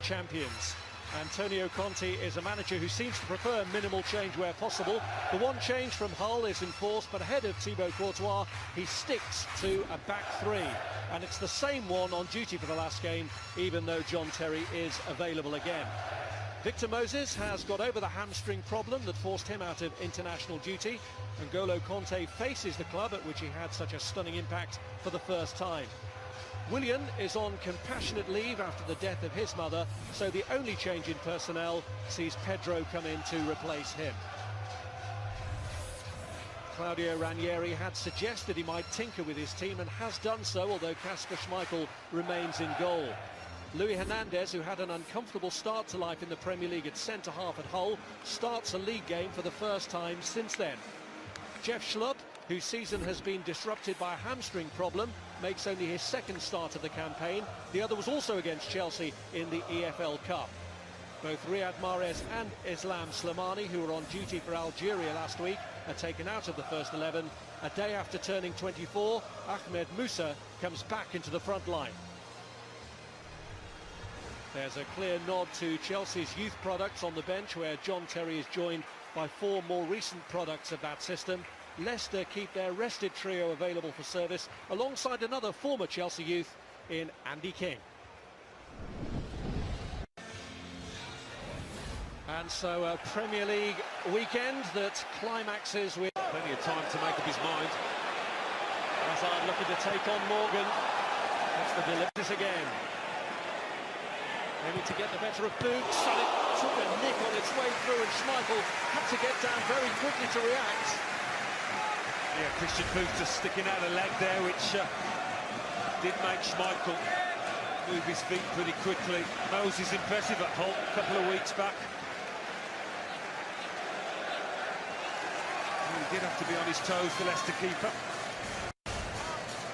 champions. Antonio Conte is a manager who seems to prefer minimal change where possible. The one change from Hull is enforced, but ahead of Thibaut Courtois, he sticks to a back three. And it's the same one on duty for the last game, even though John Terry is available again. Victor Moses has got over the hamstring problem that forced him out of international duty. N'Golo Conte faces the club at which he had such a stunning impact for the first time. Willian is on compassionate leave after the death of his mother, so the only change in personnel sees Pedro come in to replace him. Claudio Ranieri had suggested he might tinker with his team and has done so, although Kasper Schmeichel remains in goal. Luis Hernandez, who had an uncomfortable start to life in the Premier League at centre-half at Hull, starts a league game for the first time since then. Jeff Schlupp, whose season has been disrupted by a hamstring problem, makes only his second start of the campaign. The other was also against Chelsea in the EFL Cup. Both Riyad Mahrez and Islam Slimani, who were on duty for Algeria last week, are taken out of the first 11. A day after turning 24, Ahmed Musa comes back into the front line. There's a clear nod to Chelsea's youth products on the bench, where John Terry is joined by 4 more recent products of that system. Leicester keep their rested trio available for service, alongside another former Chelsea youth in Andy King. And so a Premier League weekend that climaxes with plenty of time to make up his mind. Hazard looking to take on Morgan. That's the deliveries again. Aiming to get the better of Boots, and it took a nick on its way through, and Schmeichel had to get down very quickly to react. Yeah, Christian Boots just sticking out a leg there, which did make Schmeichel move his feet pretty quickly. Moses impressive at Hull a couple of weeks back. He did have to be on his toes, the Leicester keeper.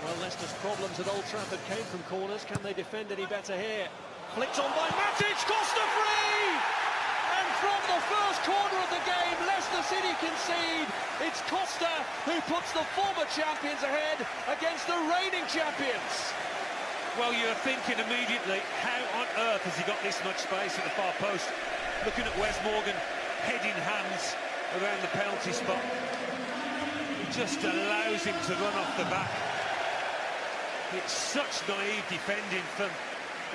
Well, Leicester's problems at Old Trafford came from corners. Can they defend any better here? Flicked on by Matic, Costa free! And from the first corner of the game, Leicester City concede. It's Costa who puts the former champions ahead against the reigning champions. Well, you're thinking immediately, how on earth has he got this much space at the far post? Looking at Wes Morgan, head in hands around the penalty spot. He just allows him to run off the back. It's such naive defending from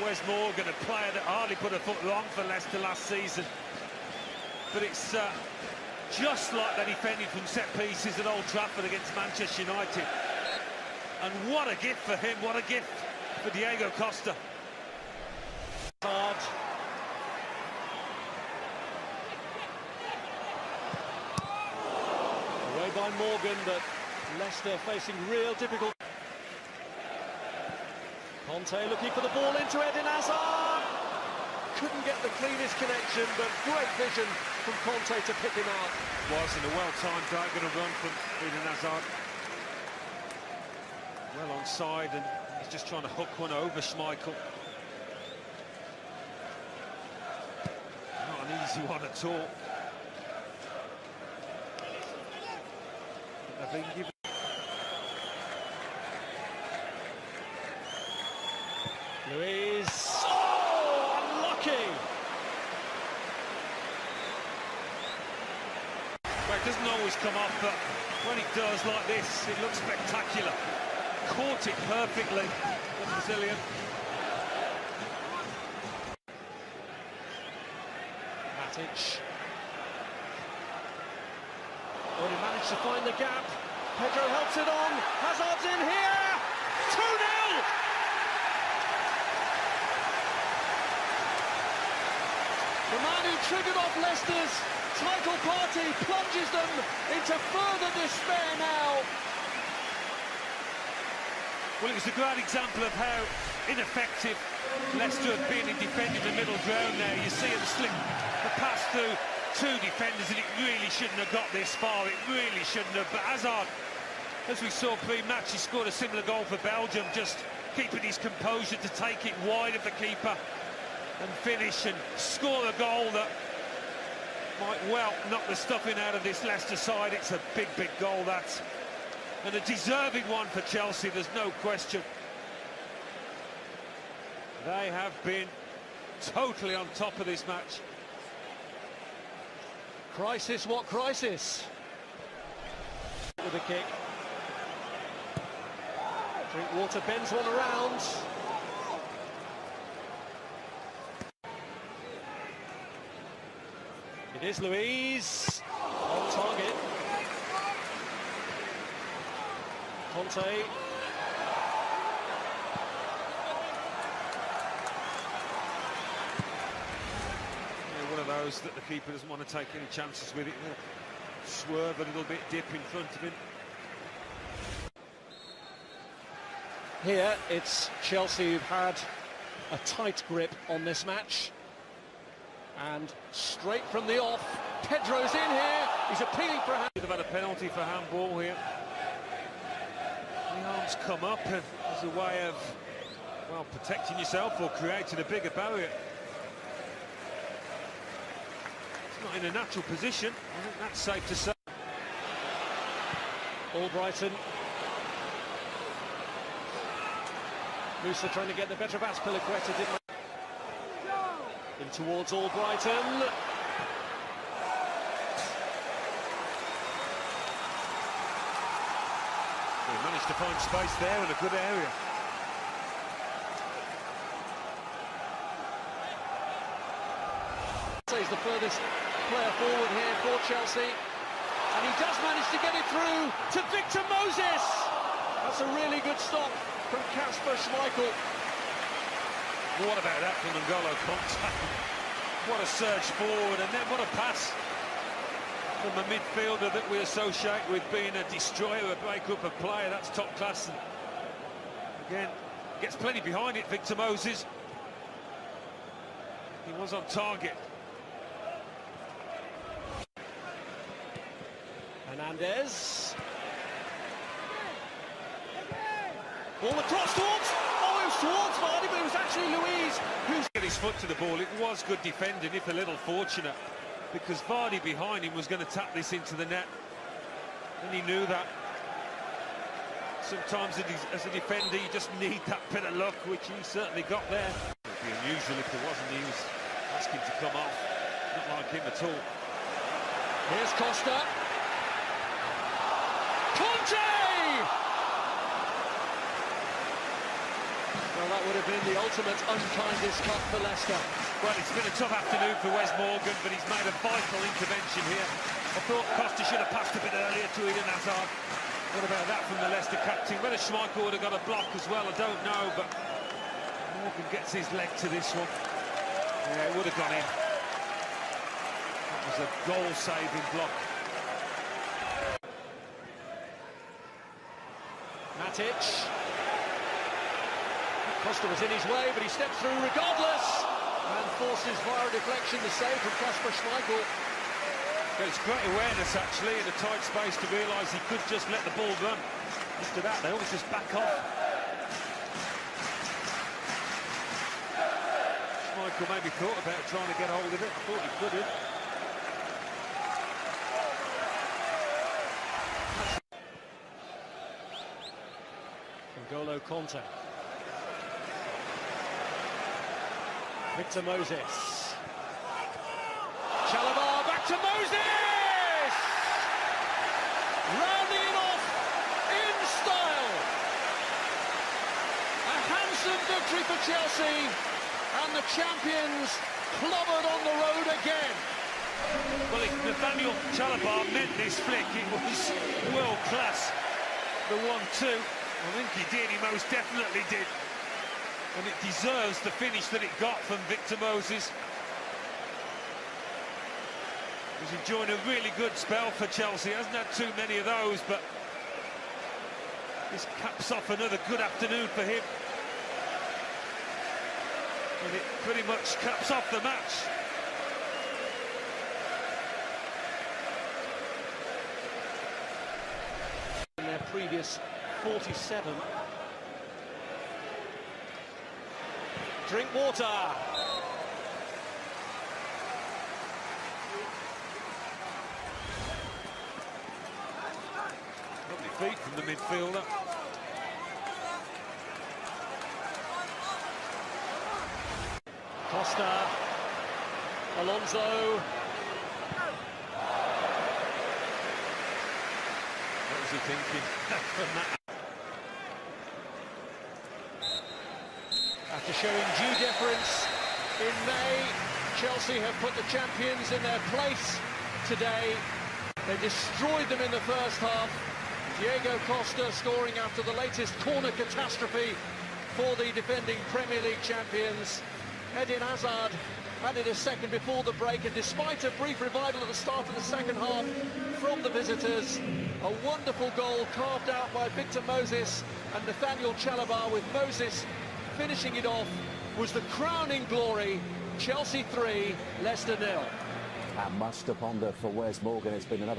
Wes Morgan, a player that hardly put a foot wrong for Leicester last season. But it's just like they defended from set pieces at Old Trafford against Manchester United. And what a gift for him, what a gift for Diego Costa. Hard. Away by Morgan, but Leicester facing real difficulty. Conte looking for the ball into Eden Hazard. Couldn't get the cleanest connection, but great vision from Conte to pick him out. Was in a well-timed diagonal run from Eden Hazard. Well onside, and he's just trying to hook one over Schmeichel. Not an easy one at all. They've been given. Luis, oh, unlucky! Well, it doesn't always come off, but when it does like this, it looks spectacular. Caught it perfectly, the Brazilian. Matic. Oh, he managed to find the gap. Pedro helps it on. Hazard's in here. 2-0! The man who triggered off Leicester's title party plunges them into further despair now. Well, it was a great example of how ineffective Leicester have been in defending the middle ground there. You see him slip the pass through 2 defenders, and it really shouldn't have got this far. It really shouldn't have. But Hazard, as we saw pre-match, he scored a similar goal for Belgium, just keeping his composure to take it wide of the keeper and finish and score a goal that might well knock the stuffing out of this Leicester side. It's a big, big goal, that. And a deserving one for Chelsea, there's no question. They have been totally on top of this match. Crisis, what crisis? With a kick. Drinkwater bends one around. It is Luiz. On target. Conte. One of those that the keeper doesn't want to take any chances with it. Swerve a little bit, dip in front of him. Here it's Chelsea who've had a tight grip on this match. And straight from the off, Pedro's in here. He's appealing for a hand. They've had a penalty for handball here. The arms come up and as a way of, well, protecting yourself or creating a bigger barrier. It's not in a natural position. I think that's safe to say. Albrighton. Musa trying to get the better of Azpilicueta, didn't in towards Albrighton. They managed to find space there in a good area. He's the furthest player forward here for Chelsea. And he does manage to get it through to Victor Moses. That's a really good stop from Kasper Schmeichel. Well, what about that from N'Golo Kanté? What a surge forward, and then what a pass from a midfielder that we associate with being a destroyer, a break-up, a player. That's top class. And again, gets plenty behind it, Victor Moses. He was on target. Hernandez. Ball across towards. Oh, it was towards Vardy, but it was actually Luiz who's Get his foot to the ball. It was good defending, if a little fortunate, because Vardy behind him was going to tap this into the net, and he knew that. Sometimes as a defender you just need that bit of luck, which he certainly got there. It would be unusual if there wasn't. He was asking to come off. Not like him at all. Here's Costa. Conte! Well, that would have been the ultimate unkindest cut for Leicester. Well, it's been a tough afternoon for Wes Morgan, but he's made a vital intervention here. I thought Costa should have passed a bit earlier to Eden Hazard. What about that from the Leicester captain? Whether Schmeichel would have got a block as well, I don't know, but Morgan gets his leg to this one. Yeah, it would have gone in. That was a goal-saving block. Matic. Costa was in his way, but he steps through regardless and forces via deflection the save from Kasper Schmeichel. It's great awareness, actually, in a tight space to realise he could just let the ball run. After that, they always just back off. Schmeichel maybe thought about trying to get hold of it. I thought he could have. N'Golo Kanté. Victor Moses. Chalobah back to Moses! Rounding it off in style. A handsome victory for Chelsea, and the champions clobbered on the road again. Well, if Nathaniel Chalobah meant this flick, it was world class. The 1-2, I think he did, he most definitely did. And it deserves the finish that it got from Victor Moses. He's enjoying a really good spell for Chelsea. Hasn't had too many of those, but this caps off another good afternoon for him. And it pretty much caps off the match. In their previous 47. Drinkwater. Lovely feet from the midfielder. Costa, Alonso. What was he thinking? After showing due deference in May, Chelsea have put the champions in their place today. They destroyed them in the first half. Diego Costa scoring after the latest corner catastrophe for the defending Premier League champions. Eden Hazard added a second before the break, and despite a brief revival at the start of the second half from the visitors, a wonderful goal carved out by Victor Moses and Nathaniel Chalobah, with Moses finishing it off, was the crowning glory. Chelsea 3, Leicester 0. And much to ponder for Wes Morgan. It's been another